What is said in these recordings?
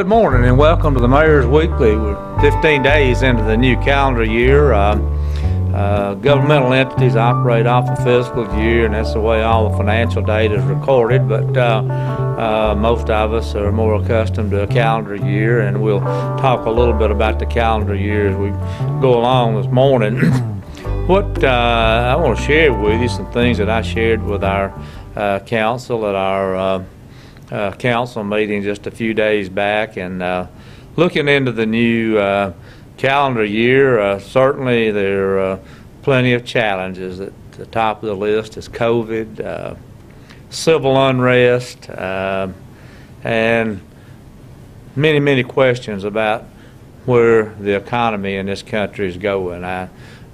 Well, good morning and welcome to the Mayor's Weekly. We're 15 days into the new calendar year. Governmental entities operate off a fiscal year, and that's the way all the financial data is recorded, but most of us are more accustomed to a calendar year, and we'll talk a little bit about the calendar year as we go along this morning. What I want to share with you some things that I shared with our council at our council meeting just a few days back, and looking into the new calendar year, certainly there are plenty of challenges. At the top of the list is COVID, civil unrest, and many questions about where the economy in this country is going.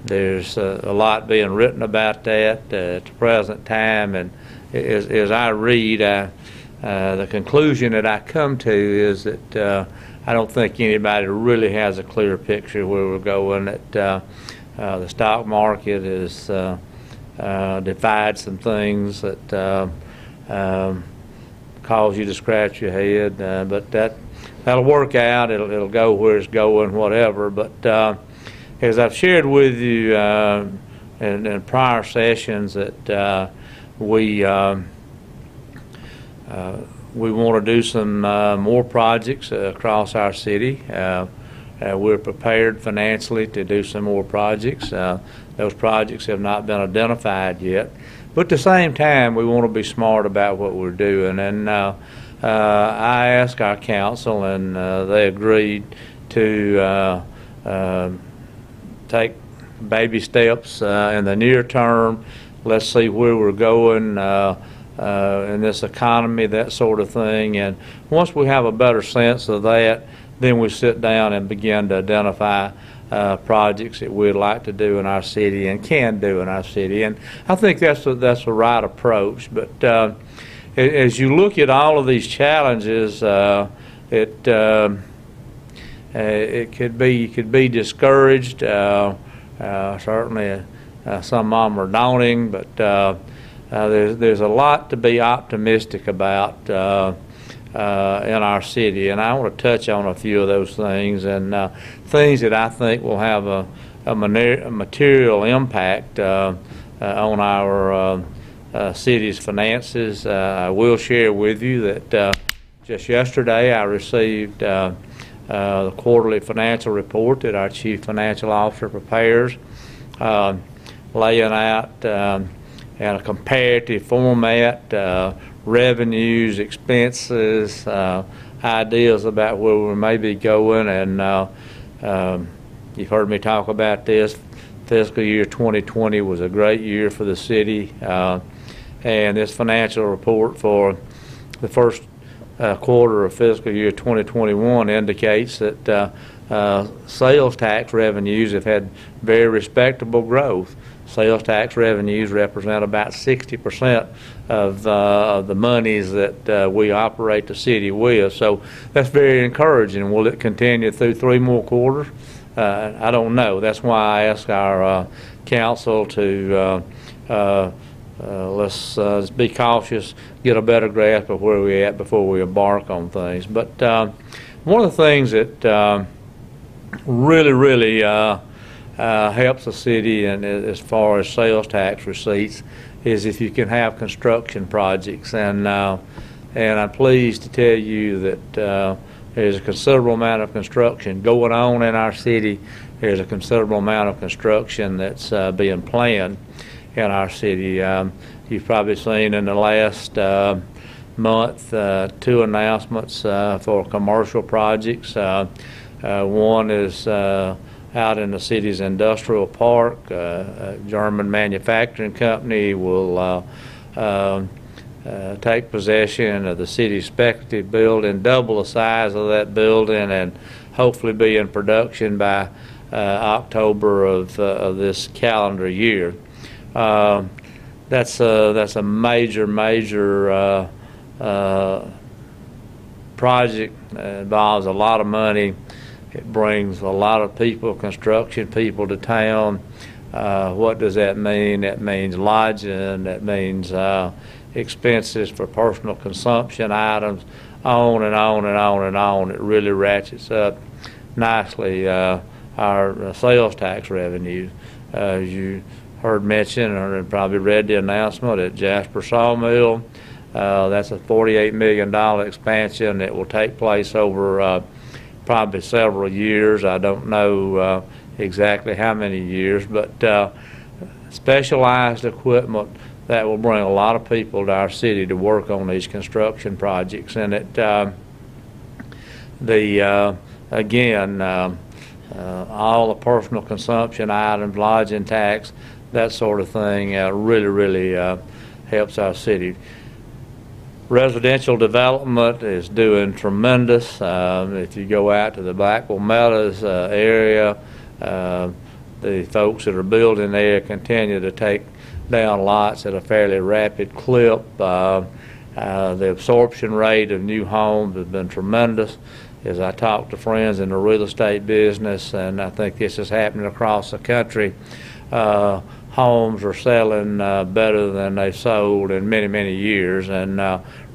There's a lot being written about that at the present time, and as I read, the conclusion that I come to is that I don't think anybody really has a clear picture where we're going. That the stock market has defied some things that cause you to scratch your head, but that'll work out. It'll go where it's going, whatever. But as I've shared with you in prior sessions, that we want to do some more projects across our city. We're prepared financially to do some more projects. Those projects have not been identified yet. But at the same time, we want to be smart about what we're doing. And I asked our council, and they agreed to take baby steps in the near term. Let's see where we're going in this economy, that sort of thing. And once we have a better sense of that, then we sit down and begin to identify projects that we'd like to do in our city and can do in our city. And I think that's the right approach. But as you look at all of these challenges, it could be discouraged. Certainly, some of them are daunting, but there's a lot to be optimistic about in our city, and I want to touch on a few of those things, and things that I think will have a material impact on our city's finances. I will share with you that just yesterday I received the quarterly financial report that our Chief Financial Officer prepares, laying out in a comparative format, revenues, expenses, ideas about where we may be going. And you've heard me talk about this. Fiscal year 2020 was a great year for the city. And this financial report for the first quarter of fiscal year 2021 indicates that sales tax revenues have had very respectable growth. Sales tax revenues represent about 60% of the monies that we operate the city with. So that's very encouraging. Will it continue through 3 more quarters? I don't know. That's why I asked our council to let's be cautious, get a better grasp of where we're at before we embark on things. But one of the things that really helps the city, and as far as sales tax receipts, is if you can have construction projects. And I'm pleased to tell you that there's a considerable amount of construction going on in our city. There's a considerable amount of construction that's being planned in our city. You've probably seen in the last month 2 announcements for commercial projects. One is out in the city's industrial park. A German manufacturing company will take possession of the city's speculative building, double the size of that building, and hopefully be in production by October of this calendar year. That's a major project. It involves a lot of money. It brings a lot of people, construction people, to town. What does that mean? That means lodging. That means expenses for personal consumption items, on and on and on and on. It really ratchets up nicely our sales tax revenue. As you heard mentioned or probably read the announcement at Jasper Sawmill, that's a $48 million expansion that will take place over probably several years. I don't know exactly how many years, but specialized equipment that will bring a lot of people to our city to work on these construction projects. And again, all the personal consumption items, lodging tax, that sort of thing, really helps our city. Residential development is doing tremendous. If you go out to the Blackwell Meadows area, the folks that are building there continue to take down lots at a fairly rapid clip. The absorption rate of new homes has been tremendous. As I talk to friends in the real estate business, and I think this is happening across the country, homes are selling better than they've sold in many years. And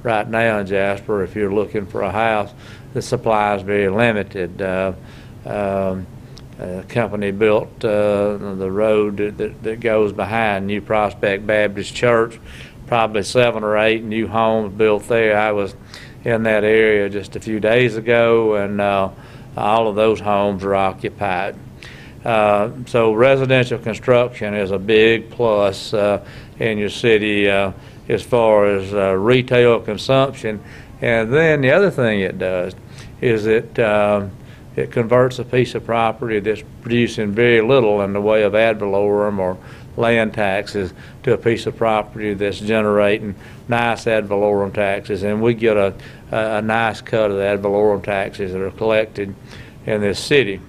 right now in Jasper, if you're looking for a house, the supply is very limited. A company built the road that goes behind New Prospect Baptist Church, probably 7 or 8 new homes built there. I was in that area just a few days ago, and all of those homes are occupied. So residential construction is a big plus in your city as far as retail consumption. And then the other thing it does is it converts a piece of property that's producing very little in the way of ad valorem or land taxes to a piece of property that's generating nice ad valorem taxes, and we get a nice cut of the ad valorem taxes that are collected in this city.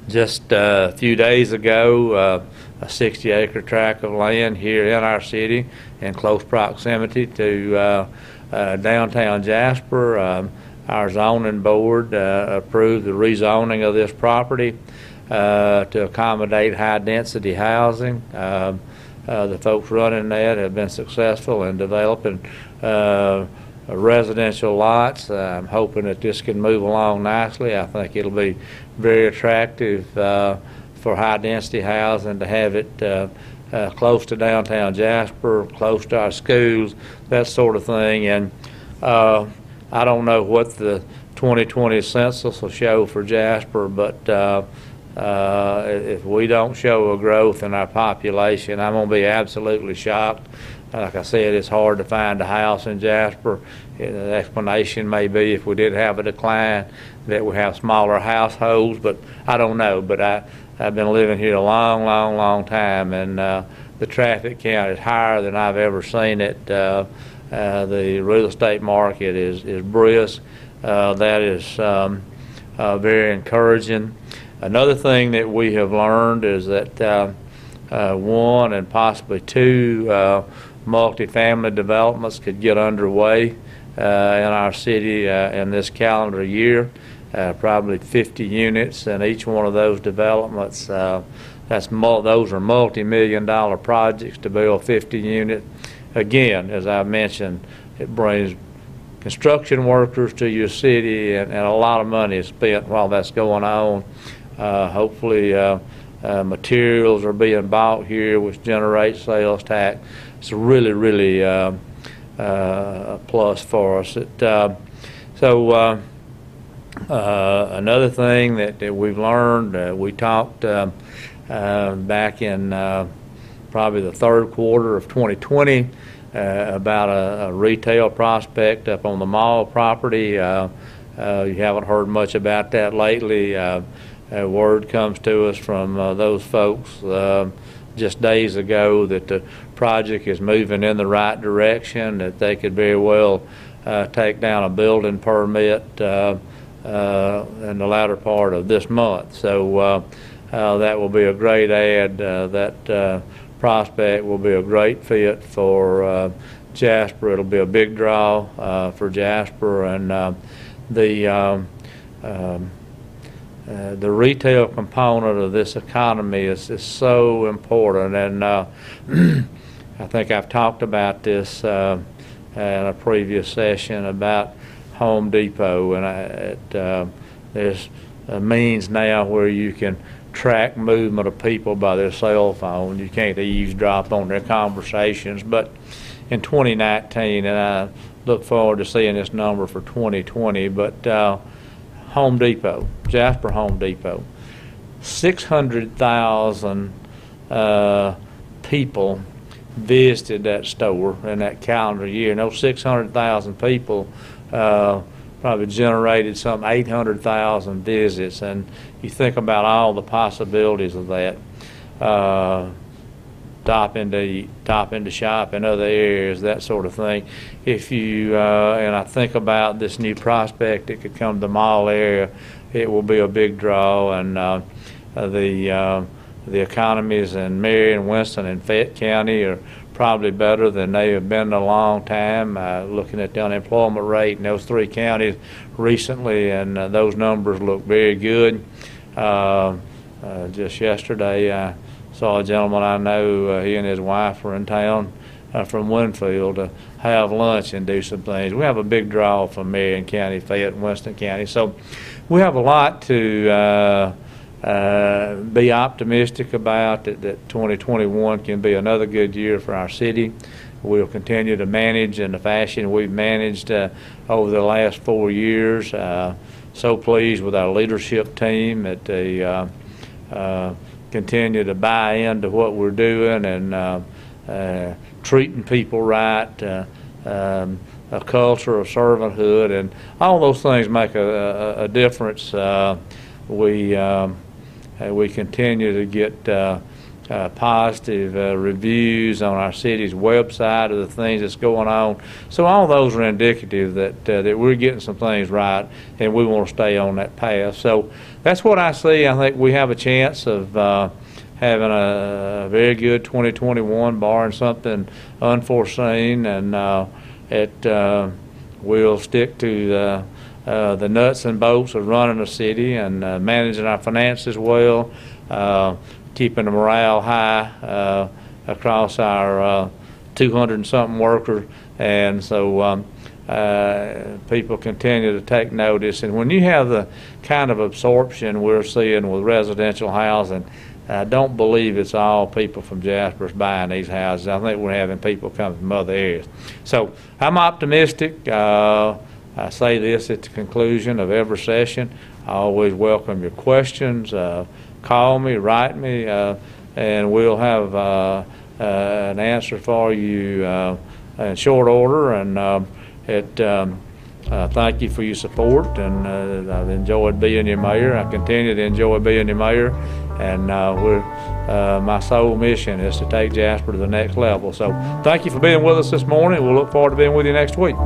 Just a few days ago, a 60-acre tract of land here in our city in close proximity to downtown Jasper, our zoning board approved the rezoning of this property to accommodate high-density housing. The folks running that have been successful in developing residential lots. I'm hoping that this can move along nicely. I think it'll be very attractive for high-density housing to have it close to downtown Jasper, close to our schools, that sort of thing. And I don't know what the 2020 census will show for Jasper, but if we don't show a growth in our population, I'm going to be absolutely shocked. Like I said, it's hard to find a house in Jasper. The explanation may be if we did have a decline that we have smaller households, but I don't know. But I've been living here a long time, and the traffic count is higher than I've ever seen it. The real estate market is brisk. That is very encouraging. Another thing that we have learned is that one and possibly two multifamily developments could get underway in our city in this calendar year. Probably 50 units in each one of those developments. Those are multi-million-dollar projects to build 50 units. Again, as I mentioned, it brings construction workers to your city, and a lot of money is spent while that's going on. Hopefully materials are being bought here, which generates sales tax. It's really a plus for us. Another thing that we've learned, we talked back in probably the third quarter of 2020 about a retail prospect up on the mall property. You haven't heard much about that lately. Word comes to us from those folks just days ago that the project is moving in the right direction, that they could very well take down a building permit in the latter part of this month. So that will be a great add. That prospect will be a great fit for Jasper. It'll be a big draw for Jasper, and the retail component of this economy is so important. And I think I've talked about this in a previous session about Home Depot, and there's a means now where you can track movement of people by their cell phone. You can't eavesdrop on their conversations, but in 2019, and I look forward to seeing this number for 2020, but Home Depot, Jasper Home Depot, 600,000 people visited that store in that calendar year. And those 600,000 people probably generated some 800,000 visits. And you think about all the possibilities of that. Stop into shop in other areas, that sort of thing. If you and I think about this new prospect that could come to the mall area, it will be a big draw. And the economies in Marion, Winston, and Fayette County are probably better than they have been in a long time. Looking at the unemployment rate in those three counties recently, and those numbers look very good. Just yesterday, I saw a gentleman I know, he and his wife were in town from Winfield to have lunch and do some things. We have a big draw from Marion County, Fayette, and Winston County. So we have a lot to be optimistic about, that 2021 can be another good year for our city. We'll continue to manage in the fashion we've managed over the last 4 years. So pleased with our leadership team that they continue to buy into what we're doing and treating people right, a culture of servanthood, and all those things make a difference. We continue to get positive reviews on our city's website of the things that's going on. So all those are indicative that we're getting some things right, and we want to stay on that path. So that's what I see. I think we have a chance of having a very good 2021, barring something unforeseen, and we'll stick to the nuts and bolts of running a city and managing our finances well, keeping the morale high across our 200-something workers, and so people continue to take notice. And when you have the kind of absorption we're seeing with residential housing, I don't believe it's all people from Jasper's buying these houses. I think we're having people come from other areas. So I'm optimistic. I say this at the conclusion of every session. I always welcome your questions. Call me, write me, and we'll have an answer for you in short order. And thank you for your support, and I've enjoyed being your mayor. I continue to enjoy being your mayor, and my sole mission is to take Jasper to the next level. So thank you for being with us this morning. We'll look forward to being with you next week.